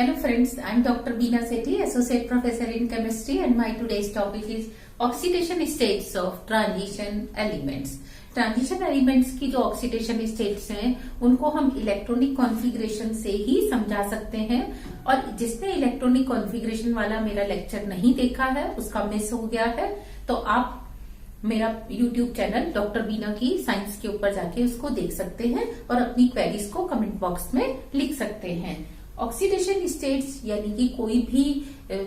Hello friends, I am Dr. Beena Sethi, Associate Professor in Chemistry, and my today's topic is oxidation states of transition elements. Transition elements की जो oxidation states हैं उनको हम electronic configuration से ही समझा सकते हैं। और जिसने इलेक्ट्रॉनिक कॉन्फ़िगरेशन वाला मेरा लेक्चर नहीं देखा है, उसका मिस हो गया है, तो आप मेरा YouTube चैनल डॉक्टर बीना की साइंस के ऊपर जाके उसको देख सकते हैं और अपनी क्वेरीज को कमेंट बॉक्स में लिख सकते हैं। ऑक्सीडेशन स्टेट्स यानी कि कोई भी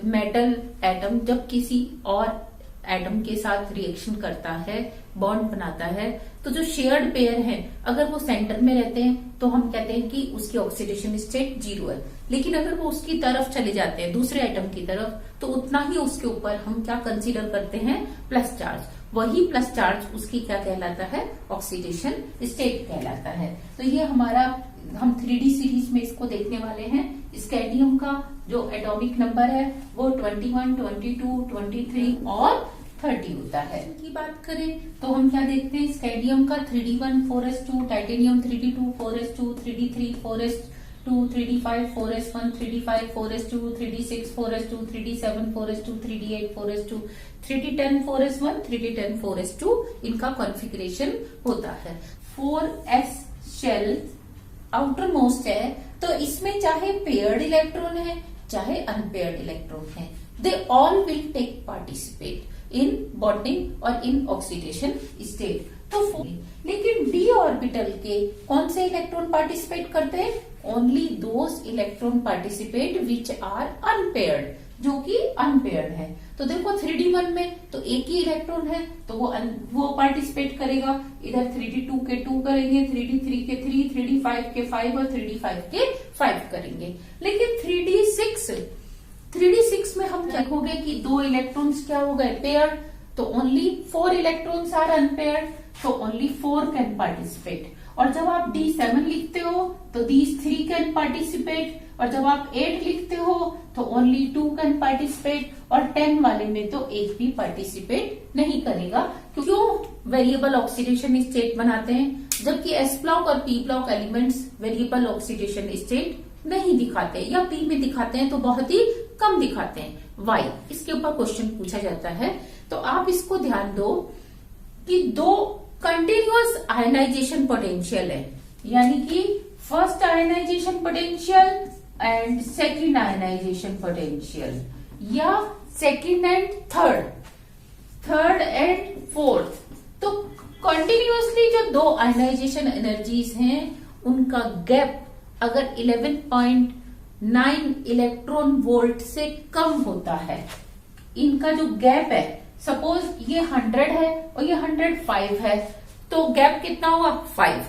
मेटल एटम जब किसी और एटम के साथ रिएक्शन करता है, बॉन्ड बनाता है, तो जो शेयर्ड पेयर है अगर वो सेंटर में रहते हैं तो हम कहते हैं कि उसकी ऑक्सीडेशन स्टेट 0 है। लेकिन अगर वो उसकी तरफ चले जाते हैं, दूसरे एटम की तरफ, तो उतना ही उसके ऊपर हम क्या कंसीडर करते हैं, प्लस चार्ज। वही प्लस चार्ज उसकी क्या कहलाता है, ऑक्सीडेशन स्टेट कहलाता है। तो ये हमारा हम 3D सीरीज में इसको देखने वाले हैं। स्कैंडियम का जो एटॉमिक नंबर है वो 21, 22, 23 और 30 होता है। की बात करें तो हम क्या देखते हैं, स्कैंडियम का 3D1 4s2, titanium 3D2 4s2, 3D3 4s2, 3D5 4s1, 3D5 4s2, 3D6 4s2, 3D7 4s2, 3D8 4s2, 3D10 4s1, 3D10 4s2 इनका कॉन्फ़िगरेशन होता है। 4s शेल आउटर मोस्ट है, तो इसमें चाहे पेयर्ड इलेक्ट्रॉन है चाहे अनपेयर्ड इलेक्ट्रॉन है, they all will take participate in bonding और इन ऑक्सीडेशन स्टेट। तो लेकिन डी ऑर्बिटल के कौन से इलेक्ट्रॉन पार्टिसिपेट करते हैं, only those electron participate which are unpaired, जो कि अनपेयर्ड है। तो देखो 3D1 में तो एक ही इलेक्ट्रॉन है तो वो पार्टिसिपेट करेगा। इधर 3D2 के 2 करेंगे, 3D3 के 3, 3D5 के 5 और 3D5 के 5 करेंगे। लेकिन 3D6 में हम देखोगे कि 2 इलेक्ट्रॉन्स क्या हो गए, पेयर, तो ओनली 4 इलेक्ट्रॉन्स आर अनपेयर्ड, तो ओनली 4 कैन पार्टिसिपेट। और जब आप D7 लिखते हो तो दीज 3 कैन पार्टिसिपेट, और जब आप 8 लिखते हो तो ओनली 2 कैन पार्टिसिपेट, और 10 वाले में तो एक भी पार्टिसिपेट नहीं करेगा। क्यों वेरिएबल ऑक्सीडेशन स्टेट बनाते हैं, जबकि एस ब्लॉक और P block elements variable oxidation state नहीं दिखाते, या पी में दिखाते हैं तो बहुत ही कम दिखाते हैं। वाई, इसके ऊपर क्वेश्चन पूछा जाता है। तो आप इसको ध्यान दो कि 2 कंटिन्यूअस आयनाइजेशन पोटेंशियल है, यानी कि first ionization potential and second ionization potential, या second and third and fourth. तो कंटिन्यूअसली जो 2 आयनाइजेशन एनर्जीज हैं उनका गैप अगर 11.9 इलेक्ट्रॉन वोल्ट से कम होता है, इनका जो गैप है, सपोज ये 100 है और ये 105 है, तो गैप कितना होगा, 5।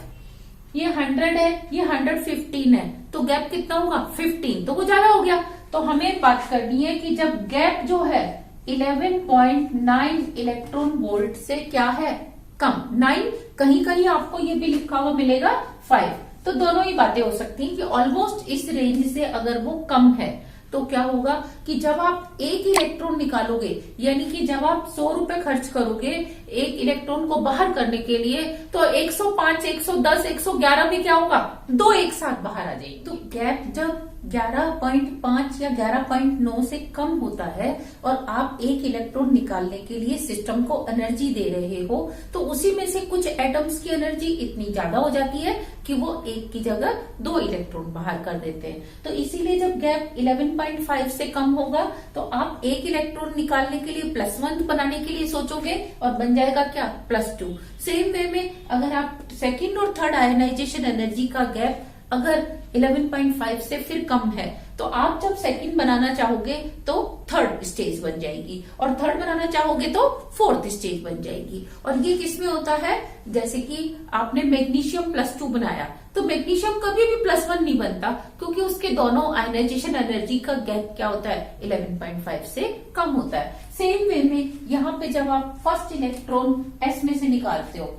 ये 100 है, ये 115 है, तो गैप कितना होगा, 15। तो वो ज्यादा हो गया। तो हमें बात करनी है कि जब गैप जो है 11.9 इलेक्ट्रॉन वोल्ट से क्या है, कम, 9, कहीं कहीं आपको ये भी लिखा हुआ मिलेगा 5, तो दोनों ही बातें हो सकती हैं कि ऑलमोस्ट इस रेंज से अगर वो कम है तो क्या होगा कि जब आप एक इलेक्ट्रॉन निकालोगे, यानी कि जब आप 100 रुपए खर्च करोगे एक इलेक्ट्रॉन को बाहर करने के लिए, तो 105, 110, 111 में क्या होगा, 2 एक साथ बाहर आ जाएंगे। तो गैप जब 11.5 या 11.9 से कम होता है और आप एक इलेक्ट्रॉन निकालने के लिए सिस्टम को एनर्जी दे रहे हो, तो उसी में से कुछ एटम्स की एनर्जी इतनी ज्यादा हो जाती है कि वो एक की जगह 2 इलेक्ट्रॉन बाहर कर देते हैं। तो इसीलिए जब गैप 11.5 से कम होगा तो आप एक इलेक्ट्रॉन निकालने के लिए +1 बनाने के लिए सोचोगे और बन जाएगा क्या, +2। सेम वे में अगर आप सेकेंड और थर्ड आयनाइजेशन एनर्जी का गैप अगर 11.5 से फिर कम है, तो आप जब सेकंड बनाना चाहोगे तो थर्ड स्टेज बन जाएगी, और थर्ड बनाना चाहोगे तो फोर्थ स्टेज बन जाएगी। और ये किसमें होता है, जैसे कि आपने मैग्नीशियम +2 बनाया, तो मैग्नीशियम कभी भी +1 नहीं बनता, क्योंकि उसके दोनों आयनाइजेशन एनर्जी का गैप क्या होता है, 11.5 से कम होता है। सेम वे में यहाँ पे जब आप फर्स्ट इलेक्ट्रॉन एस में से निकालते हो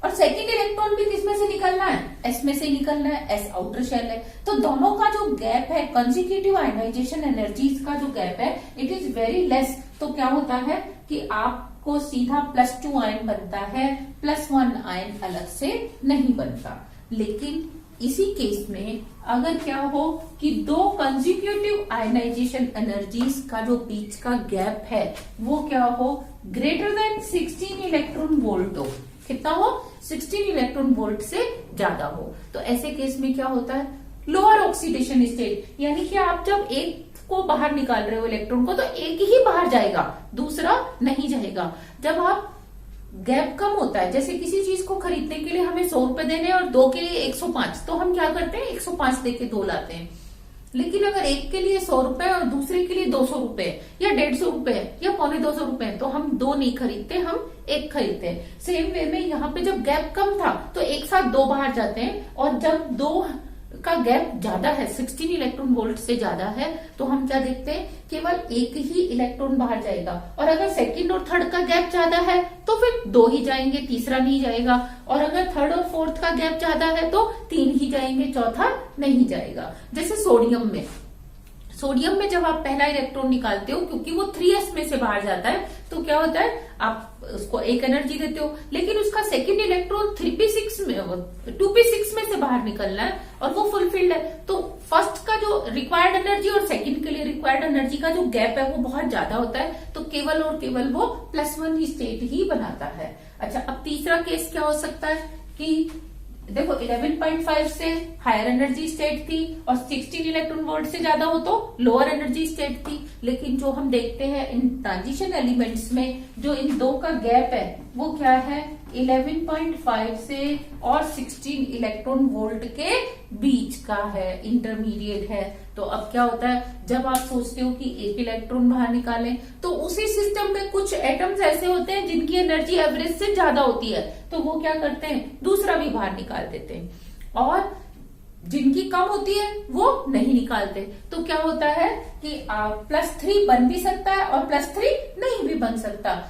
और सेकेंड इलेक्ट्रॉन भी किस में से निकलना है, एस में से निकलना है, एस आउटर शेल है, तो दोनों का जो गैप है, कंसेक्यूटिव आयनाइजेशन एनर्जीज का जो गैप है, इट इज वेरी लेस। तो क्या होता है कि आपको सीधा +2 आयन बनता है, +1 आयन अलग से नहीं बनता। लेकिन इसी केस में अगर क्या हो कि दो कंसेक्यूटिव आयनाइजेशन एनर्जीज का जो बीच का गैप है वो क्या हो, ग्रेटर देन 16 इलेक्ट्रॉन वोल्ट हो। कितना हो, 16 इलेक्ट्रॉन वोल्ट से ज्यादा हो। तो ऐसे केस में क्या होता है, लोअर ऑक्सीडेशन स्टेट, यानी कि आप जब एक को बाहर निकाल रहे हो इलेक्ट्रॉन को, तो एक ही बाहर जाएगा, दूसरा नहीं जाएगा। जब आप गैप कम होता है, जैसे किसी चीज को खरीदने के लिए हमें 100 रुपए देने और दो के लिए 105, तो हम क्या करते हैं 105 देके दो लाते हैं। लेकिन अगर एक के लिए 100 रुपए और दूसरे के लिए 200 रुपए या 150 रुपए या 250 रुपए, तो हम दो नहीं खरीदते, हम एक खरीदते हैं। सेम वे में यहाँ पे जब गैप कम था तो एक साथ दो बाहर जाते हैं, और जब दो का गैप ज्यादा है, 16 इलेक्ट्रॉन वोल्ट से ज्यादा है, तो हम क्या देखते हैं, केवल एक ही इलेक्ट्रॉन बाहर जाएगा। और अगर सेकंड और थर्ड का गैप ज्यादा है तो फिर दो ही जाएंगे, तीसरा नहीं जाएगा। और अगर थर्ड और फोर्थ का गैप ज्यादा है तो 3 ही जाएंगे, चौथा नहीं जाएगा। जैसे सोडियम में जब आप पहला इलेक्ट्रॉन निकालते हो, क्योंकि वो 3s में से बाहर जाता है, तो क्या होता है, आप उसको एक एनर्जी देते हो, लेकिन उसका सेकंड इलेक्ट्रॉन 2p6 में से बाहर निकलना है और वो फुलफिल्ड है। तो फर्स्ट का जो रिक्वायर्ड एनर्जी और सेकंड के लिए रिक्वायर्ड एनर्जी का जो गैप है वो बहुत ज्यादा होता है, तो केवल और केवल वो +1 ही स्टेट ही बनाता है। अच्छा, अब तीसरा केस क्या हो सकता है कि देखो 11.5 से हायर एनर्जी स्टेट थी और 16 इलेक्ट्रॉन वोल्ट से ज्यादा हो तो लोअर एनर्जी स्टेट थी। लेकिन जो हम देखते हैं इन ट्रांजिशन एलिमेंट्स में जो इन दो का गैप है वो क्या है, 11.5 से और 16 इलेक्ट्रॉन वोल्ट के बीच का है, इंटरमीडिएट है। तो अब क्या होता है, जब आप सोचते हो कि एक इलेक्ट्रॉन बाहर निकालें, तो उसी सिस्टम में कुछ एटम्स ऐसे होते हैं जिनकी एनर्जी एवरेज से ज्यादा होती है, तो वो क्या करते हैं, दूसरा भी बाहर निकाल देते हैं। और जिनकी कम होती है वो नहीं निकालते। तो क्या होता है कि +3 बन भी सकता है और +3 नहीं भी बन सकता।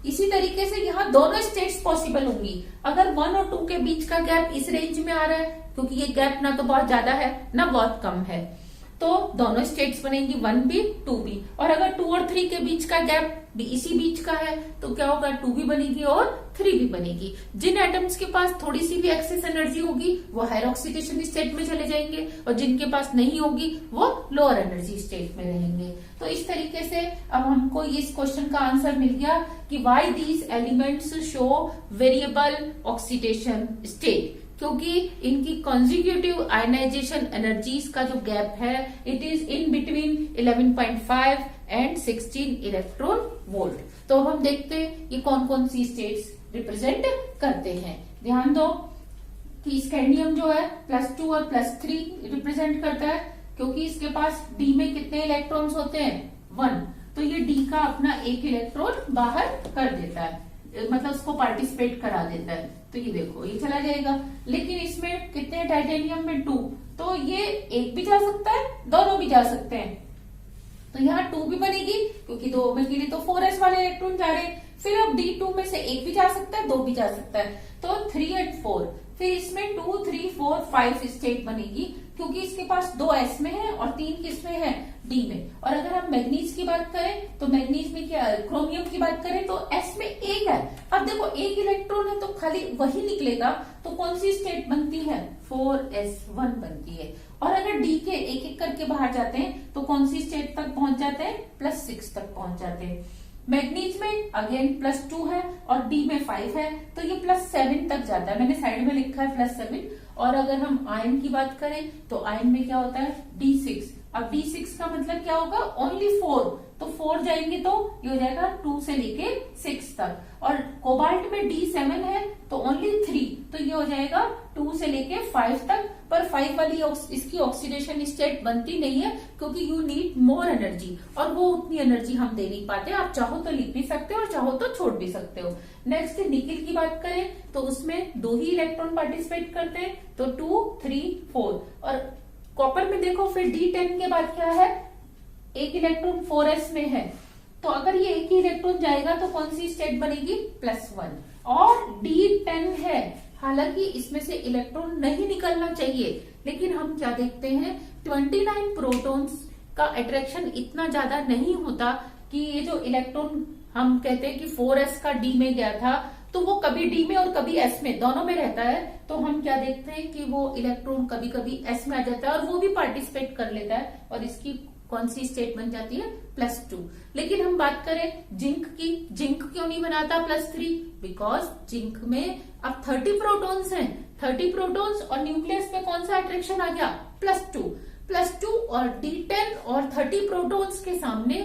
इसी तरीके से यहाँ दोनों स्टेट्स पॉसिबल होंगी। अगर 1 और 2 के बीच का गैप इस रेंज में आ रहा है, क्योंकि ये गैप ना तो बहुत ज्यादा है ना बहुत कम है, तो दोनों स्टेट्स बनेंगी, 1 भी 2 भी। और अगर 2 और 3 के बीच का गैप भी इसी बीच का है, तो क्या होगा, 2 भी बनेगी और 3 भी बनेगी। जिन एटम्स के पास थोड़ी सी भी एक्सेस एनर्जी होगी वो हायर ऑक्सीडेशन स्टेट में चले जाएंगे, और जिनके पास नहीं होगी वो लोअर एनर्जी स्टेट में रहेंगे। तो इस तरीके से अब हमको इस क्वेश्चन का आंसर मिल गया कि why these elements show variable oxidation state, क्योंकि इनकी कंसेक्यूटिव आयनाइजेशन एनर्जीज का जो गैप है it is in between 11.5 and 16 electron volt. तो हम देखते हैं ये कौन कौन सी स्टेट्स रिप्रेजेंट करते हैं। ध्यान दो कि स्कैंडियम जो है +2 और +3 रिप्रेजेंट करता है, क्योंकि इसके पास डी में कितने इलेक्ट्रॉन्स होते हैं, 1, तो ये डी का अपना एक इलेक्ट्रॉन बाहर कर देता है, मतलब उसको पार्टिसिपेट करा देता है। तो ये देखो ये चला जाएगा। लेकिन इसमें कितने, टाइटेनियम में 2, तो ये एक भी जा सकता है, दोनों भी जा सकते हैं। तो यहाँ 2 भी बनेगी, क्योंकि 2 में के लिए तो 4s वाले इलेक्ट्रॉन जा रहे हैं। फिर अब D2 में से एक भी जा सकता है, 2 भी जा सकता है, तो 3 और 4। फिर इसमें 2, 3, 4, 5 स्टेट बनेगी, क्योंकि इसके पास 2 s में है और 3 किसमें है, D में। और अगर हम मैग्नीज की बात करें तो मैग्नीज में क्या, क्रोमियम की बात करें तो s में 1 है। अब देखो एक इलेक्ट्रॉन है तो खाली वही निकलेगा, तो कौन सी स्टेट बनती है, 4s1 बनती है। और अगर D के एक एक करके बाहर जाते हैं तो कौन सी स्टेट तक पहुंच जाते हैं, +6 तक पहुंच जाते हैं। मैग्नीज में अगेन +2 है और D में 5 है, तो ये +7 तक जाता है, मैंने साइड में लिखा है +7। और अगर हम आयन की बात करें तो आयन में क्या होता है, D6। अब D6 का मतलब क्या होगा, ओनली 4, तो 4 जाएंगे तो ये हो जाएगा 2 से लेके 6 तक। और कोबाल्ट में D7 है तो ओनली 3, तो ये हो जाएगा 2 से लेके 5 तक। पर 5 वाली इसकी ऑक्सीडेशन स्टेट बनती नहीं है, क्योंकि यू नीड मोर एनर्जी, और वो उतनी एनर्जी हम दे नहीं पाते। आप चाहो तो लिख भी सकते हो और चाहो तो छोड़ भी सकते हो। नेक्स्ट निकिल की बात करें तो उसमें 2 ही इलेक्ट्रॉन पार्टिसिपेट करते हैं, तो 2, 3, 4। और कॉपर में देखो फिर D10 के बाद क्या है, एक इलेक्ट्रॉन 4s में है, तो अगर ये एक ही इलेक्ट्रॉन जाएगा तो कौन सी स्टेट बनेगी, +1। और D10 है, हालांकि इसमें से इलेक्ट्रॉन नहीं निकलना चाहिए, लेकिन हम क्या देखते हैं 29 प्रोटॉन्स का अट्रैक्शन इतना ज्यादा नहीं होता कि ये जो इलेक्ट्रॉन हम कहते हैं कि 4s का d में गया था, तो वो कभी d में और कभी s में, दोनों में रहता है। तो हम क्या देखते हैं कि वो इलेक्ट्रॉन कभी कभी s में आ जाता है और वो भी पार्टिसिपेट कर लेता है, और इसकी कौन सी स्टेट बन जाती है, +2। लेकिन हम बात करें जिंक की, जिंक क्यों नहीं बनाता +3? बिकॉज जिंक में अब 30 प्रोटॉन्स हैं, 30 प्रोटॉन्स, और न्यूक्लियस में कौन सा अट्रैक्शन आ गया, +2 और D10 और 30 प्रोटॉन्स के सामने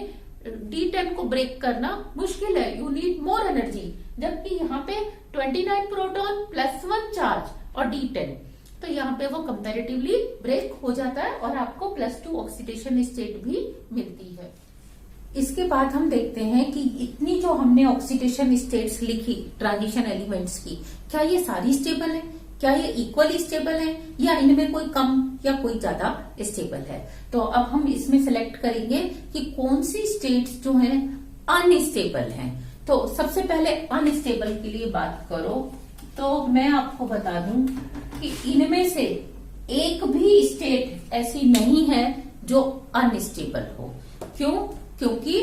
D10 को ब्रेक करना मुश्किल है, यू नीड मोर एनर्जी। जबकि यहाँ पे 29 प्रोटॉन +1 चार्ज और D10, तो यहाँ पे वो कंपैरेटिवली ब्रेक हो जाता है और आपको +2 ऑक्सीडेशन स्टेट भी मिलती है। इसके बाद हम देखते हैं कि इतनी जो हमने ऑक्सीडेशन स्टेट्स लिखी ट्रांजिशन एलिमेंट्स की, क्या ये सारी स्टेबल है, क्या ये इक्वली स्टेबल है, या इनमें कोई कम या कोई ज्यादा स्टेबल है? तो अब हम इसमें सेलेक्ट करेंगे कि कौन सी स्टेट्स जो है अनस्टेबल हैं। तो सबसे पहले अनस्टेबल के लिए बात करो तो मैं आपको बता दूं कि इनमें से एक भी स्टेट ऐसी नहीं है जो अनस्टेबल हो। क्यों? क्योंकि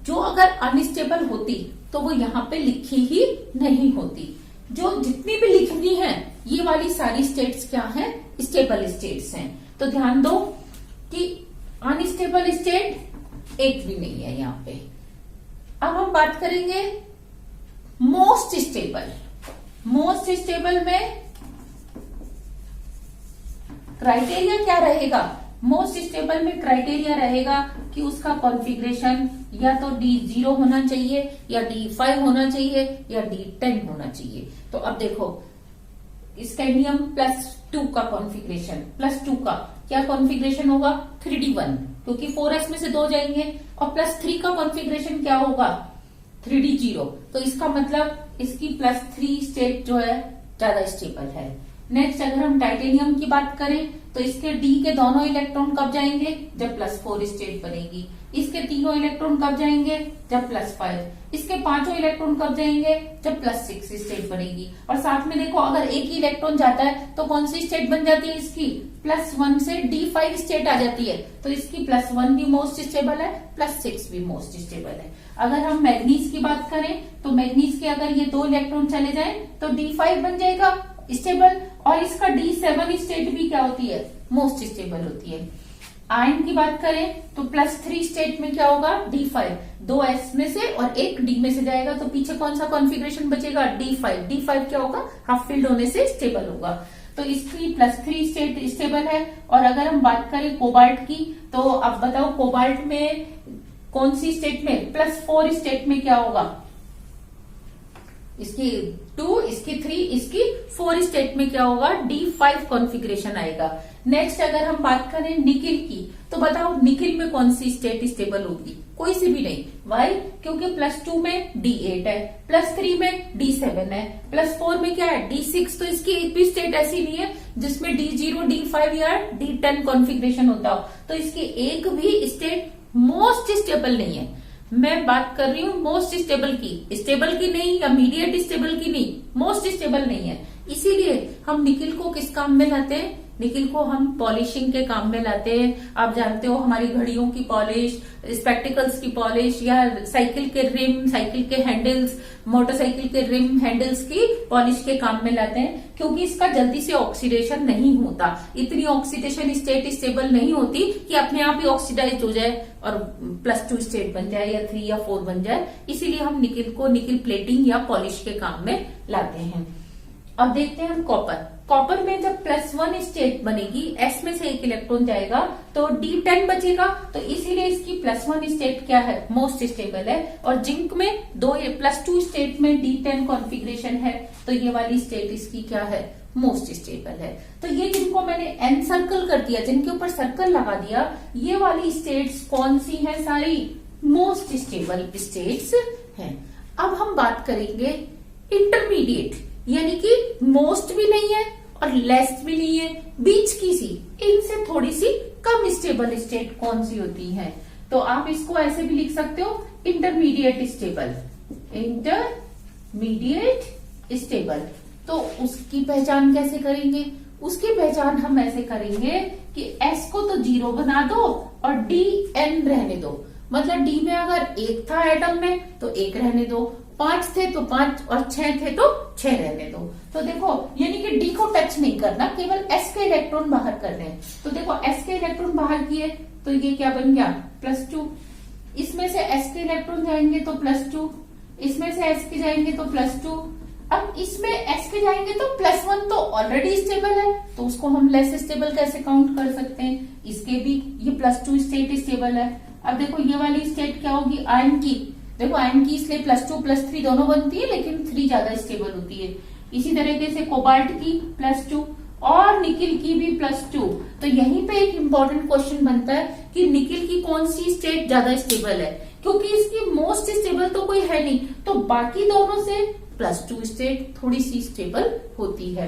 जो अगर अनस्टेबल होती तो वो यहाँ पे लिखी ही नहीं होती। जो जितनी भी लिखनी है ये वाली सारी स्टेट्स क्या है, स्टेबल स्टेट्स हैं। तो ध्यान दो कि अनस्टेबल स्टेट एक भी नहीं है यहाँ पे। अब हम बात करेंगे मोस्ट स्टेबल। मोस्ट स्टेबल में क्राइटेरिया क्या रहेगा? मोस्ट स्टेबल में क्राइटेरिया रहेगा कि उसका कॉन्फ़िगरेशन या तो D0 होना चाहिए, या D5 होना चाहिए, या D10 होना चाहिए। तो अब देखो स्कैंडियम +2 का कॉन्फ़िगरेशन, +2 का क्या कॉन्फ़िगरेशन होगा, 3D1, क्योंकि 4s में से 2 जाएंगे, और +3 का कॉन्फ़िगरेशन क्या होगा, 3D0। तो इसका मतलब इसकी +3 स्टेट जो है ज्यादा स्टेबल है। नेक्स्ट अगर हम टाइटेनियम की बात करें तो इसके D के दोनों इलेक्ट्रॉन कब जाएंगे, जब +4 स्टेट बनेगी। इसके तीनों इलेक्ट्रॉन कब जाएंगे, जब +5। इसके पांचों इलेक्ट्रॉन कब जाएंगे, जब +6 स्टेट बनेगी। और साथ में देखो अगर एक ही इलेक्ट्रॉन जाता है तो कौन सी स्टेट बन जाती है इसकी, +1 से D5 स्टेट आ जाती है। तो इसकी +1 भी मोस्ट स्टेबल है, +6 भी मोस्ट स्टेबल है। अगर हम मैग्नीज की बात करें तो मैग्नीज के अगर ये 2 इलेक्ट्रॉन चले जाएं तो D5 बन जाएगा स्टेबल, और इसका D7 स्टेट भी क्या होती है, मोस्ट स्टेबल होती है। आयन की बात करें तो +3 स्टेट में क्या होगा, D5, 2 S में से और 1 D में से जाएगा, तो पीछे कौन सा कॉन्फ़िगरेशन बचेगा, D5। D5 क्या होगा, हाफ फिल्ड होने से स्टेबल होगा। तो इसकी +3 स्टेट स्टेबल है। और अगर हम बात करें कोबाल्ट की, तो अब बताओ कोबाल्ट में कौन सी स्टेट में, +4 स्टेट में क्या होगा, इसकी 2, इसकी 3, इसकी 4 स्टेट में क्या होगा, D5 कॉन्फ़िगरेशन आएगा। नेक्स्ट अगर हम बात करें निकिल की, तो बताओ निकिल में कौन सी स्टेट स्टेबल होगी, कोई सी भी नहीं। वाई? क्योंकि +2 में D8 है, +3 में D7 है, +4 में क्या है, D6। तो इसकी एक भी स्टेट ऐसी नहीं है जिसमें D0, D5 या D10 कॉन्फ़िगरेशन होता हो। तो इसकी एक भी स्टेट मोस्ट स्टेबल नहीं है। मैं बात कर रही हूँ मोस्ट स्टेबल की, स्टेबल की नहीं, या मीडिएट स्टेबल की नहीं, मोस्ट स्टेबल नहीं है। इसीलिए हम निकिल को किस काम में लाते हैं, निकिल को हम पॉलिशिंग के काम में लाते हैं। आप जानते हो हमारी घड़ियों की पॉलिश, स्पेक्टिकल्स की पॉलिश, या साइकिल के रिम, साइकिल के हैंडल्स, मोटरसाइकिल के रिम हैंडल्स की पॉलिश के काम में लाते हैं, क्योंकि इसका जल्दी से ऑक्सीडेशन नहीं होता। इतनी ऑक्सीडेशन स्टेट स्टेबल नहीं होती कि अपने आप ही ऑक्सीडाइज हो जाए और +2 स्टेट बन जाए, या 3 या 4 बन जाए। इसीलिए हम निकिल को निकिल प्लेटिंग या पॉलिश के काम में लाते हैं। अब देखते हैं हम कॉपर। कॉपर में जब +1 स्टेट बनेगी, S में से एक इलेक्ट्रॉन जाएगा तो D10 बचेगा, तो इसीलिए इसकी +1 स्टेट क्या है, मोस्ट स्टेबल है। और जिंक में +2 स्टेट में D10 कॉन्फ़िगरेशन है, तो ये वाली स्टेट इसकी क्या है, मोस्ट स्टेबल है। तो ये जिनको मैंने N सर्कल कर दिया, जिनके ऊपर सर्कल लगा दिया, ये वाली स्टेट्स कौन सी है, सारी मोस्ट स्टेबल स्टेट्स हैं। अब हम बात करेंगे इंटरमीडिएट, यानी कि मोस्ट भी नहीं है और लेस भी नहीं है, बीच की सी, इनसे थोड़ी सी कम स्टेबल स्टेट कौन सी होती है। तो आप इसको ऐसे भी लिख सकते हो, इंटरमीडिएट स्टेबल, इंटरमीडिएट स्टेबल। तो उसकी पहचान कैसे करेंगे, उसकी पहचान हम ऐसे करेंगे कि S को तो 0 बना दो और DN रहने दो, मतलब डी में अगर एक था एटम में तो एक रहने दो, 5 थे तो 5 और 6 थे तो 6 रहने दो। तो देखो यानी कि डी को टच नहीं करना, केवल एस के इलेक्ट्रॉन बाहर करने हैं। तो देखो एस के इलेक्ट्रॉन बाहर किए तो ये क्या बन गया +2, इसमें से एस के इलेक्ट्रॉन जाएंगे तो +2, इसमें से एस के जाएंगे तो +2, अब इसमें एस के जाएंगे तो +1 तो ऑलरेडी स्टेबल है तो उसको हम लेस स्टेबल कैसे काउंट कर सकते हैं, इसके भी ये +2 स्टेट स्टेबल है। अब देखो ये वाली स्टेट क्या होगी आयन की, देखो आयन की इसलिए +2 +3 दोनों बनती है लेकिन 3 ज्यादा स्टेबल होती है। इसी तरीके से कोबाल्ट की +2 और निकिल की भी +2। तो यहीं पे एक इम्पोर्टेंट क्वेश्चन बनता है कि निकिल की कौन सी स्टेट ज्यादा स्टेबल है, क्योंकि इसकी मोस्ट स्टेबल तो कोई है नहीं, तो बाकी दोनों से +2 स्टेट थोड़ी सी स्टेबल होती है।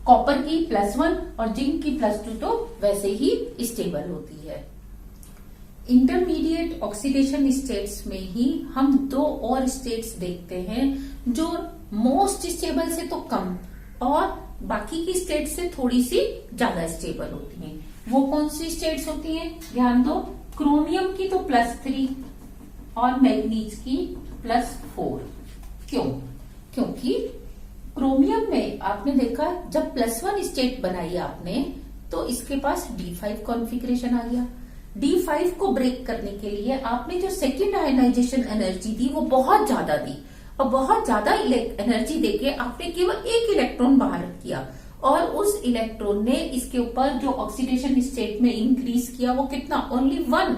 कॉपर की +1 और जिंक की +2 तो वैसे ही स्टेबल होती है। इंटरमीडिएट ऑक्सीडेशन स्टेट्स में ही हम दो और स्टेट्स देखते हैं जो मोस्ट स्टेबल से तो कम और बाकी की स्टेट से थोड़ी सी ज्यादा स्टेबल होती हैं। वो कौन सी स्टेट्स होती हैं, ध्यान दो, क्रोमियम की तो +3 और मैग्नीज की +4। क्यों? क्योंकि क्रोमियम में आपने देखा जब +1 स्टेट बनाई आपने तो इसके पास D5 कॉन्फ़िगरेशन आ गया। D5 को ब्रेक करने के लिए आपने जो सेकेंड आयनाइजेशन एनर्जी दी वो बहुत ज्यादा दी और बहुत ज्यादा एनर्जी देके आपने केवल एक इलेक्ट्रॉन बाहर किया और उस इलेक्ट्रॉन ने इसके ऊपर जो ऑक्सीडेशन स्टेट में इंक्रीज किया वो कितना, ओनली 1,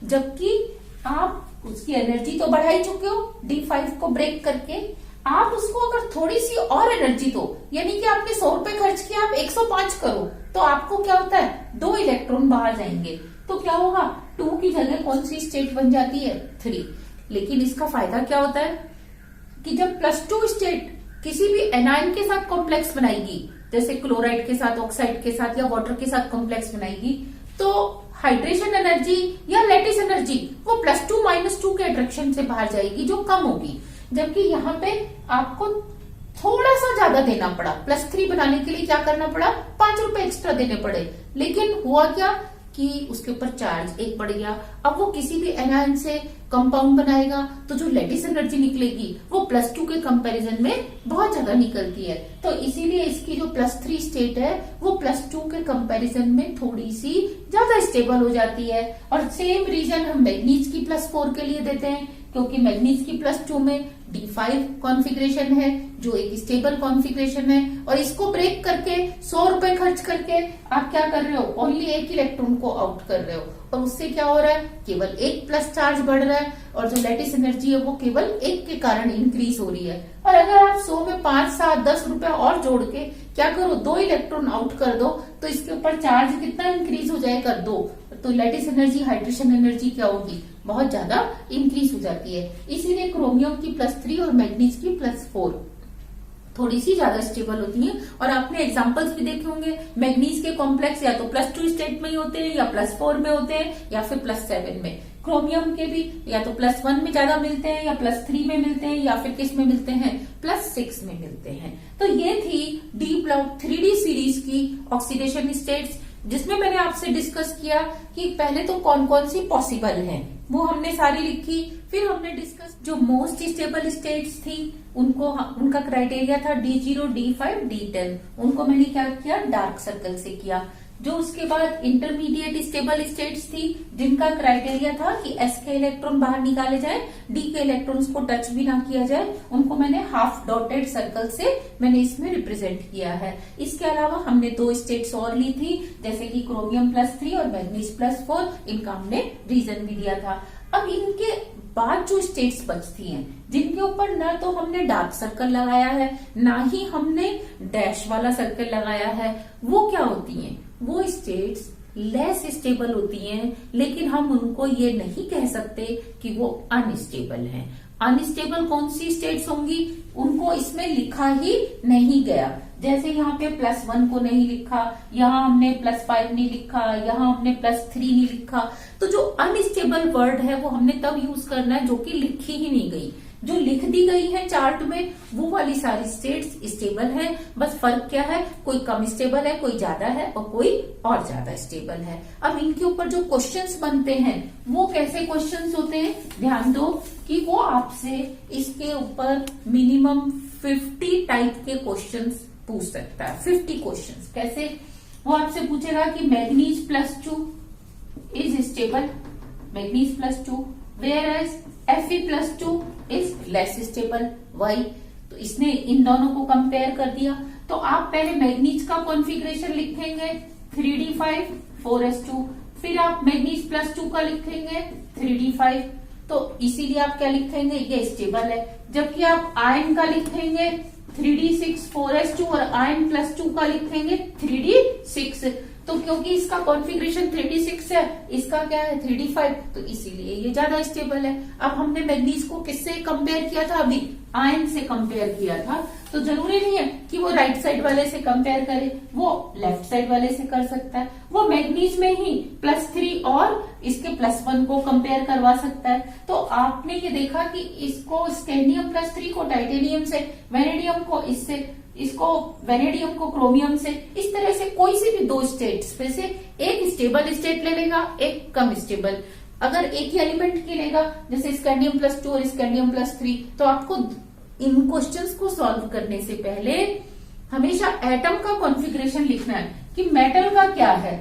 जबकि आप उसकी एनर्जी तो बढ़ा ही चुके हो D5 को ब्रेक करके। आप उसको अगर थोड़ी सी और एनर्जी दो, यानी कि आपने 100 रुपए खर्च किया, आप 105 करो तो आपको क्या होता है, 2 इलेक्ट्रॉन बाहर जाएंगे तो क्या होगा, 2 की जगह कौन सी स्टेट बन जाती है, 3। लेकिन इसका फायदा क्या होता है कि जब +2 स्टेट किसी भी एनायन के साथ कॉम्प्लेक्स बनाएगी, जैसे क्लोराइड के साथ, ऑक्साइड के साथ या वाटर के साथ कॉम्प्लेक्स बनाएगी, तो हाइड्रेशन एनर्जी या लैटिस एनर्जी वो +2 -2 के अट्रैक्शन से बाहर जाएगी जो कम होगी। जबकि यहाँ पे आपको थोड़ा सा ज्यादा देना पड़ा, +3 बनाने के लिए क्या करना पड़ा, 5 रुपए एक्स्ट्रा देने पड़े। लेकिन हुआ क्या कि उसके ऊपर चार्ज एक बढ़ गया। अब वो किसी भी एनायन से कंपाउंड बनाएगा तो जो लैटिस एनर्जी निकलेगी वो +2 के कंपैरिजन में बहुत ज्यादा निकलती है। तो इसीलिए इसकी जो +3 स्टेट है वो +2 के कंपैरिजन में थोड़ी सी ज्यादा स्टेबल हो जाती है। और सेम रीजन हम मैग्नीज की +4 के लिए देते हैं, क्योंकि मैग्नीज की +2 में D5 कॉन्फ़िगरेशन है जो एक स्टेबल कॉन्फ़िगरेशन है और इसको ब्रेक करके 100 रुपए खर्च करके आप क्या कर रहे हो, ओनली एक इलेक्ट्रॉन को आउट कर रहे हो और उससे क्या हो रहा है, केवल एक प्लस चार्ज बढ़ रहा है और जो लैटिस एनर्जी है वो केवल एक के कारण इंक्रीज हो रही है। और अगर आप 100 में 5, 7, 10 रुपए और जोड़ के क्या करो, 2 इलेक्ट्रॉन आउट कर दो तो इसके ऊपर चार्ज कितना इंक्रीज हो जाएगा, 2। तो लैटिस एनर्जी, हाइड्रेशन एनर्जी क्या होगी, बहुत ज्यादा इंक्रीज हो जाती है। इसीलिए क्रोमियम की +3 और मैग्नीज की +4 थोड़ी सी ज्यादा स्टेबल होती हैं। और आपने एग्जांपल्स भी देखे होंगे, मैग्नीज के कॉम्प्लेक्स या तो +2 स्टेट में ही होते हैं या +4 में होते हैं या फिर +7 में। क्रोमियम के भी या तो +1 में ज्यादा मिलते हैं या +3 में मिलते हैं या फिर किस में मिलते हैं, +6 में मिलते हैं। तो ये थी डी ब्लॉक 3D सीरीज की ऑक्सीडेशन स्टेट्स, जिसमें मैंने आपसे डिस्कस किया कि पहले तो कौन कौन सी पॉसिबल हैं, वो हमने सारी लिखी। फिर हमने डिस्कस जो मोस्ट स्टेबल स्टेट्स थी उनको, उनका क्राइटेरिया था D0, D5, D10, उनको मैंने क्या किया, डार्क सर्कल से किया। जो उसके बाद इंटरमीडिएट स्टेबल स्टेट्स थी जिनका क्राइटेरिया था कि S के इलेक्ट्रॉन बाहर निकाले जाए, D के इलेक्ट्रॉन्स को टच भी ना किया जाए, उनको मैंने हाफ डॉटेड सर्कल से मैंने इसमें रिप्रेजेंट किया है। इसके अलावा हमने 2 स्टेट्स और ली थी, जैसे कि क्रोमियम +3 और मैग्नीज +4, इनका हमने रीजन भी दिया था। अब इनके बाद जो स्टेट्स बचती हैं जिनके ऊपर ना तो हमने डार्क सर्कल लगाया है ना ही हमने डैश वाला सर्कल लगाया है, वो क्या होती हैं, वो स्टेट्स लेस स्टेबल होती हैं, लेकिन हम उनको ये नहीं कह सकते कि वो अनस्टेबल हैं। अनस्टेबल कौन सी स्टेट्स होंगी, उनको इसमें लिखा ही नहीं गया। जैसे यहाँ पे +1 को नहीं लिखा, यहाँ हमने +5 नहीं लिखा, यहाँ हमने +3 नहीं लिखा। तो जो अनस्टेबल वर्ड है वो हमने तब यूज करना है जो कि लिखी ही नहीं गई। जो लिख दी गई है चार्ट में वो वाली सारी स्टेट्स स्टेबल है। बस फर्क क्या है, कोई कम स्टेबल है, कोई ज्यादा है और कोई और ज्यादा स्टेबल है। अब इनके ऊपर जो क्वेश्चंस बनते हैं वो कैसे क्वेश्चंस होते हैं, ध्यान दो कि वो आपसे इसके ऊपर मिनिमम 50 टाइप के क्वेश्चंस पूछ सकता है। 50 क्वेश्चंस कैसे, वो आपसे पूछेगा कि manganese +2 is stable, manganese +2, whereas Fe+2 is less stable, why. तो इसने इन दोनों को कंपेयर कर दिया। तो आप पहले मैग्नीज का कॉन्फ़िगरेशन लिखेंगे 3d5 4s2, फिर आप मैग्नीज +2 का लिखेंगे 3d5। तो इसीलिए आप क्या लिखेंगे, ये स्टेबल है। जबकि आप आयन का लिखेंगे 3d6 4s2 और आयन +2 का लिखेंगे 3d6। तो क्योंकि इसका कॉन्फ़िगरेशन 3d6 है, इसका क्या है 3d5, तो इसीलिए ये ज्यादा स्टेबल है। अब हमने मैग्नीज को किससे कंपेयर किया था, अभी आयन से कंपेयर किया था। तो जरूरी नहीं है कि वो राइट साइड वाले से कंपेयर करे, वो लेफ्ट साइड वाले से कर सकता है। वो मैग्नीज में ही +3 और इसके +1 को कंपेयर करवा सकता है। तो आपने ये देखा कि इसको स्कैंडियम +3 को टाइटेनियम से, वेनेडियम को इससे, इसको वेनेडियम को क्रोमियम से, इस तरह से कोई से भी 2 स्टेट्स में से एक स्टेबल स्टेट ले लेगा, एक कम स्टेबल। अगर एक ही एलिमेंट की लेगा जैसे स्कैंडियम +2 और स्कैंडियम +3, तो आपको इन क्वेश्चंस को सॉल्व करने से पहले हमेशा एटम का कॉन्फ़िगरेशन लिखना है कि मेटल का क्या है,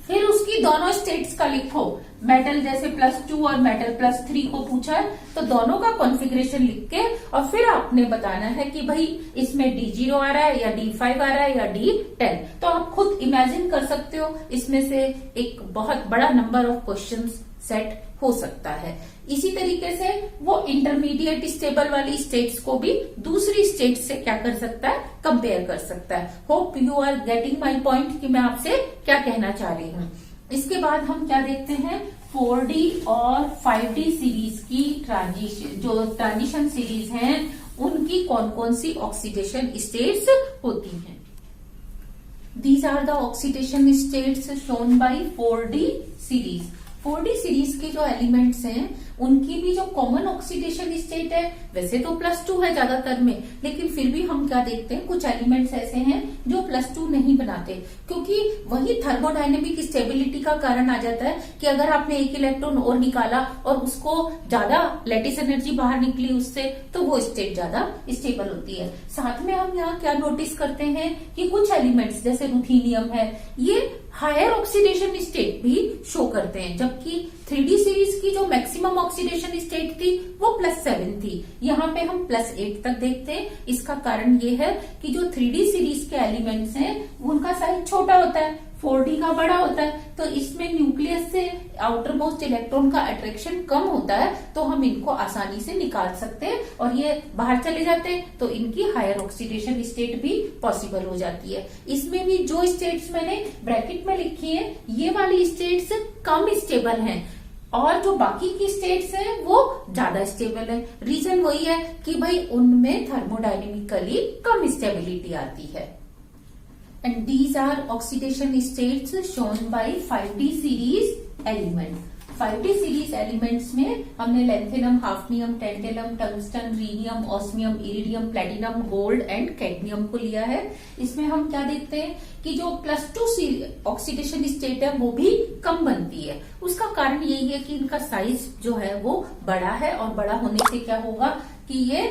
फिर उसकी दोनों स्टेट्स का लिखो। मेटल जैसे +2 और मेटल +3 को पूछा है तो दोनों का कॉन्फ़िगरेशन लिख के और फिर आपने बताना है कि भाई इसमें D0 आ रहा है या D5 आ रहा है या D10। तो आप खुद इमेजिन कर सकते हो इसमें से एक बहुत बड़ा नंबर ऑफ क्वेश्चंस सेट हो सकता है। इसी तरीके से वो इंटरमीडिएट स्टेबल वाली स्टेट्स को भी दूसरी स्टेट से क्या कर सकता है, कंपेयर कर सकता है। Hope you are getting my point कि मैं आपसे क्या कहना चाह रही हूँ। इसके बाद हम क्या देखते हैं, 4D और 5D सीरीज की ट्रांजिशन सीरीज हैं उनकी कौन कौन सी ऑक्सीडेशन स्टेट्स होती हैं। These are the oxidation states shown by 4D series. 4D series के जो एलिमेंट्स हैं उनकी भी जो कॉमन ऑक्सीडेशन स्टेट है, वैसे तो +2 है ज्यादातर में, लेकिन फिर भी हम क्या देखते हैं, कुछ एलिमेंट्स ऐसे हैं जो +2 नहीं बनाते, क्योंकि वही थर्मोडायनेमिक स्टेबिलिटी का कारण आ जाता है कि अगर आपने एक इलेक्ट्रॉन और निकाला और उसको ज्यादा लैटिस एनर्जी बाहर निकली उससे, तो वो स्टेट ज्यादा स्टेबल होती है। साथ में हम यहाँ क्या नोटिस करते हैं कि कुछ एलिमेंट्स जैसे रुथीनियम है, ये हायर ऑक्सीडेशन स्टेट भी शो करते हैं, जबकि 3D सीरीज की जो मैक्सिमम ऑक्सीडेशन स्टेट थी वो +7 थी। यहाँ पे हम +8 तक देखते हैं। इसका कारण ये है कि जो 3D सीरीज के एलिमेंट्स हैं उनका साइज छोटा होता है, 4D का बड़ा होता है, तो इसमें न्यूक्लियस से आउटर मोस्ट इलेक्ट्रॉन का अट्रैक्शन कम होता है, तो हम इनको आसानी से निकाल सकते हैं और ये बाहर चले जाते हैं तो इनकी हायर ऑक्सीडेशन स्टेट भी पॉसिबल हो जाती है। इसमें भी जो स्टेट्स मैंने ब्रैकेट में लिखी है ये वाली स्टेट्स कम स्टेबल हैं और जो बाकी की स्टेट्स हैं वो ज्यादा स्टेबल है। रीजन वही है कि भाई उनमें थर्मोडायनेमिकली कम स्टेबिलिटी आती है। And these are oxidation states shown by 5D series element. 5D series elements में हमने lanthanum, hafnium, tantalum, tungsten, rhenium, osmium, iridium, platinum, gold and cadmium को लिया है। इसमें हम क्या देखते हैं कि जो +2 ऑक्सीडेशन स्टेट है वो भी कम बनती है। उसका कारण यही है कि इनका साइज जो है वो बड़ा है और बड़ा होने से क्या होगा कि ये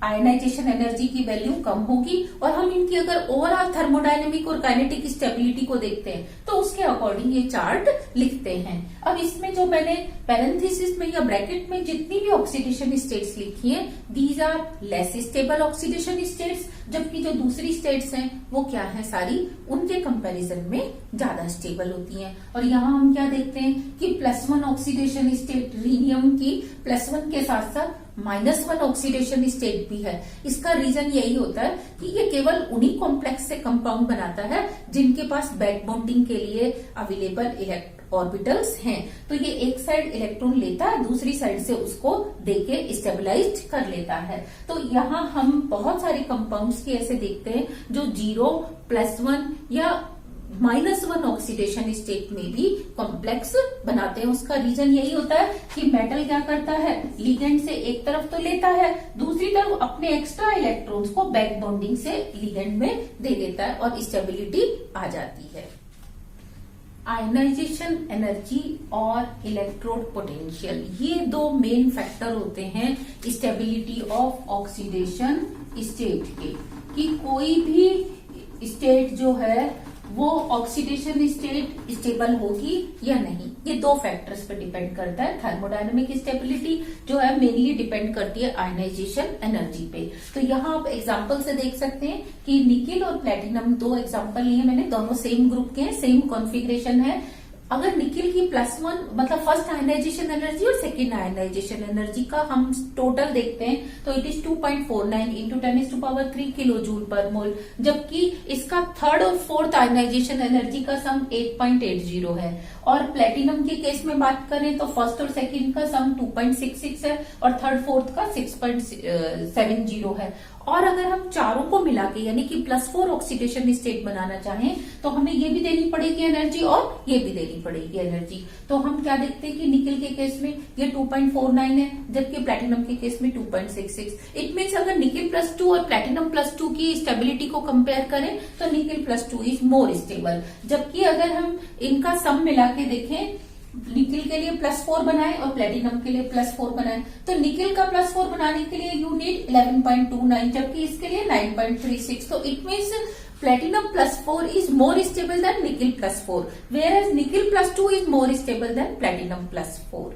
आयनाइजेशन एनर्जी की वैल्यू कम होगी और हम इनकी अगर ओवरऑल थर्मोडायनेमिक और काइनेटिक स्टेबिलिटी को देखते हैं तो उसके अकॉर्डिंग ये चार्ट लिखते हैं। अब इसमें जो मैंने पैरेंथेसिस में या ब्रैकेट में जितनी भी ऑक्सीडेशन स्टेट्स लिखी हैं, these are less stable oxidation states, जबकि जो दूसरी स्टेट्स हैं वो क्या है, सारी उनके कंपैरिजन में ज्यादा स्टेबल होती हैं। और यहाँ हम क्या देखते हैं कि +1 ऑक्सीडेशन स्टेट रीनियम की +1 के साथ साथ -1 ऑक्सीडेशन स्टेट भी है। इसका रीजन यही होता है कि ये केवल उन्हीं कॉम्प्लेक्स से कंपाउंड बनाता है जिनके पास बैक बॉन्डिंग के लिए अवेलेबल ऑर्बिटल्स हैं। तो ये एक साइड इलेक्ट्रॉन लेता है, दूसरी साइड से उसको देके स्टेबलाइज कर लेता है। तो यहाँ हम बहुत सारे कंपाउंड्स के ऐसे देखते हैं जो 0, +1 या -1 ऑक्सीडेशन स्टेट में भी कॉम्प्लेक्स बनाते हैं। उसका रीजन यही होता है कि मेटल क्या करता है, लिगेंड से एक तरफ तो लेता है, दूसरी तरफ अपने एक्स्ट्रा इलेक्ट्रॉन्स को बैक बॉन्डिंग से लिगेंड में दे देता है और स्टेबिलिटी आ जाती है। आयनाइजेशन एनर्जी और इलेक्ट्रोड पोटेंशियल, ये दो मेन फैक्टर होते हैं स्टेबिलिटी ऑफ ऑक्सीडेशन स्टेट के, कि कोई भी स्टेट जो है वो ऑक्सीडेशन स्टेट स्टेबल होगी या नहीं। ये दो फैक्टर्स पे डिपेंड करता है। थर्मोडायनेमिक स्टेबिलिटी जो है मेनली डिपेंड करती है आयनाइजेशन एनर्जी पे। तो यहाँ आप एग्जांपल से देख सकते हैं कि निकिल और प्लेटिनम, दो एग्जांपल लिए मैंने, दोनों सेम ग्रुप के हैं, सेम कॉन्फ़िगरेशन है। अगर निकिल की +1 मतलब फर्स्ट आयनाइजेशन एनर्जी और सेकेंड आयनाइजेशन एनर्जी का हम टोटल देखते हैं तो it is 2.49 into 10⁻³ kilo joule per mole, जबकि इसका थर्ड और फोर्थ आयनाइजेशन एनर्जी का सम 8.80 है। और प्लेटिनम के केस में बात करें तो फर्स्ट और सेकेंड का सम 2.66 है और थर्ड फोर्थ का 6.70 है। और अगर हम चारों को मिला के यानी कि +4 ऑक्सीडेशन स्टेट बनाना चाहें तो हमें ये भी देनी पड़ेगी एनर्जी और ये भी देनी पड़ेगी एनर्जी। तो हम क्या देखते हैं कि निकिल के केस में ये 2.49 है, जबकि प्लैटिनम के केस में 2.66। इट मीन्स अगर निकिल +2 और प्लैटिनम +2 की स्टेबिलिटी को कंपेयर करें तो निकिल +2 इज मोर स्टेबल। जबकि अगर हम इनका सम मिला के देखें, निकिल के लिए +4 बनाए और प्लेटिनम के लिए +4 बनाए, तो निकिल का +4 बनाने के लिए यू नीड 11.29, जबकि इसके लिए 9.36। तो it means platinum +4 is more stable than nickel +4, whereas nickel +2 is more stable than platinum +4।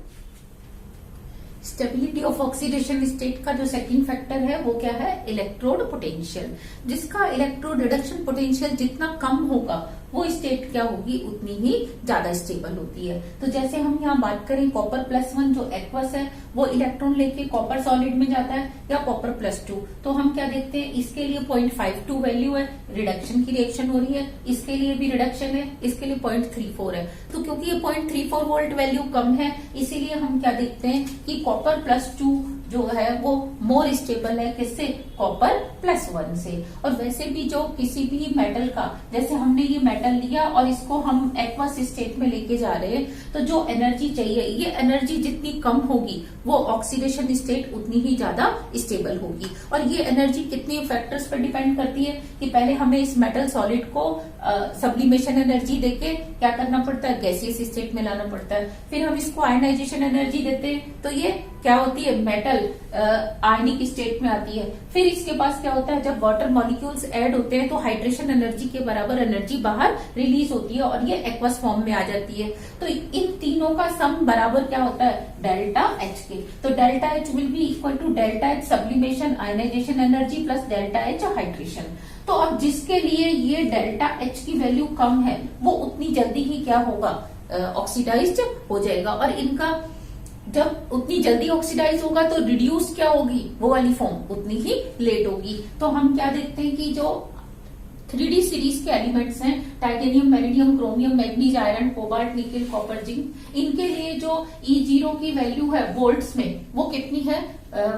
Stability of oxidation state का जो सेकंड फैक्टर है वो क्या है, इलेक्ट्रोड पोटेंशियल। जिसका इलेक्ट्रोड रिडक्शन पोटेंशियल जितना कम होगा वो स्टेट क्या होगी, उतनी ही ज्यादा स्टेबल होती है। तो जैसे हम यहाँ बात करें कॉपर +1 जो एक्वस है वो इलेक्ट्रॉन लेके कॉपर सॉलिड में जाता है, या कॉपर +2, तो हम क्या देखते हैं, इसके लिए 0.52 वैल्यू है, रिडक्शन की रिएक्शन हो रही है, इसके लिए भी रिडक्शन है, इसके लिए 0.34 है। तो क्योंकि ये 0.34 वोल्ट वैल्यू कम है, इसीलिए हम क्या देखते हैं कि कॉपर +2 जो है वो मोर स्टेबल है, किससे, कॉपर +1 से। और वैसे भी जो किसी भी मेटल का, जैसे हमने ये मेटल लिया और इसको हम एक्वस स्टेट में लेके जा रहे हैं, तो जो एनर्जी चाहिए, ये एनर्जी जितनी कम होगी वो ऑक्सीडेशन स्टेट उतनी ही ज्यादा स्टेबल होगी। और ये एनर्जी कितनी फैक्टर्स पर डिपेंड करती है कि पहले हमें इस मेटल सॉलिड को सब्लिमेशन एनर्जी देके क्या करना पड़ता है, गैसियस स्टेट में लाना पड़ता है। फिर हम इसको आयनाइजेशन एनर्जी देते हैं तो ये क्या होती है, मेटल आयनिक स्टेट में आती है। फिर इसके पास क्या होता है, जब वाटर मॉलिक्यूल्स ऐड होते हैं तो हाइड्रेशन एनर्जी के बराबर एनर्जी बाहर रिलीज होती है और ये एक्वस फॉर्म में आ जाती है। तो इन तीनों का सम बराबर क्या होता है, ΔH के। तो ΔH will be equal to ΔH sublimation ionization energy plus ΔH hydration. तो अब जिसके लिए ये ΔH की वैल्यू कम है वो उतनी जल्दी ही क्या होगा, ऑक्सीडाइज्ड हो जाएगा। और इनका जब उतनी जल्दी ऑक्सीडाइज होगा तो रिड्यूस क्या होगी, वो वाली फॉर्म उतनी ही लेट होगी। तो हम क्या देखते हैं कि जो 3D सीरीज के एलिमेंट्स हैं, titanium, vanadium, chromium, manganese, iron, cobalt, nickel, copper, zinc, इनके लिए जो E0 की वैल्यू है वोल्ट्स में वो कितनी है,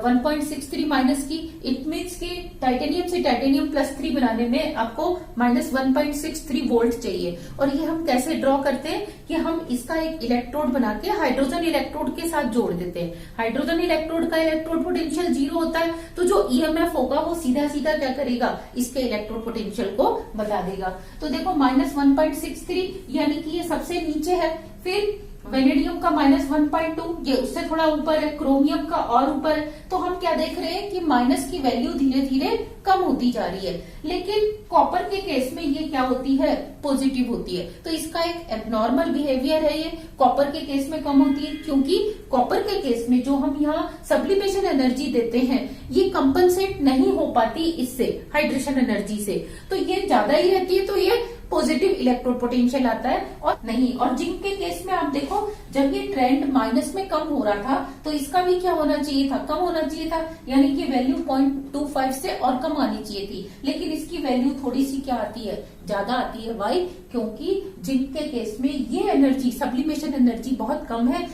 1.63 माइनस की। इट मीन्स कि टाइटेनियम से टाइटेनियम +3 बनाने में आपको -1.63 वोल्ट चाहिए। और ये हम कैसे ड्रॉ करते हैं कि हम इसका एक इलेक्ट्रोड बना के हाइड्रोजन इलेक्ट्रोड के साथ जोड़ देते हैं। हाइड्रोजन इलेक्ट्रोड का इलेक्ट्रोड पोटेंशियल 0 होता है, तो जो EMF होगा वो सीधा सीधा क्या करेगा, इसके इलेक्ट्रोड पोटेंशियल को बता देगा। तो देखो -1.63 यानी कि ये सबसे नीचे है। फिर वेनेडियम का -1.2, ये उससे थोड़ा ऊपर है, क्रोमियम का और ऊपर है। तो हम क्या देख रहे हैं कि माइनस की वैल्यू धीरे धीरे कम होती जा रही है। लेकिन कॉपर के केस में ये क्या होती है, पॉजिटिव होती है। तो इसका एक एबनॉर्मल बिहेवियर है, ये कॉपर के केस में कम होती है, क्योंकि कॉपर के केस में जो हम यहाँ सब्लिमेशन एनर्जी देते हैं ये कंपनसेट नहीं हो पाती इससे, हाइड्रेशन एनर्जी से, तो ये ज्यादा ही रहती है, तो ये पॉजिटिव इलेक्ट्रोड पोटेंशियल आता है। और नहीं, और जिंक के केस में आप देखो जब ये ट्रेंड माइनस में कम हो रहा था तो इसका भी क्या होना चाहिए था, कम होना चाहिए था, यानी कि वैल्यू 0.25 से और कम आनी चाहिए थी। लेकिन इसकी वैल्यू थोड़ी सी क्या आती है, ज्यादा आती है। वाई, क्योंकि जिंक के केस में ये एनर्जी, सब्लिमेशन एनर्जी बहुत कम है।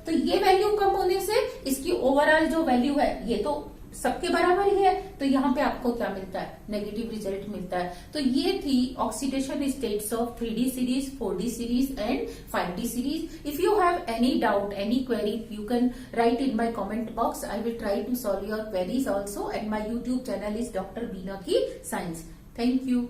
तो ये वैल्यू कम होने से इसकी ओवरऑल जो वैल्यू है ये तो सबके बराबर ही है, तो यहाँ पे आपको क्या मिलता है, नेगेटिव रिजल्ट मिलता है। तो ये थी oxidation states of 3D series, 4D series and 5D series. If you have any doubt, any query, you can write in my comment box. I will try to solve your queries also, and my YouTube channel is doctor Bina की science. Thank you.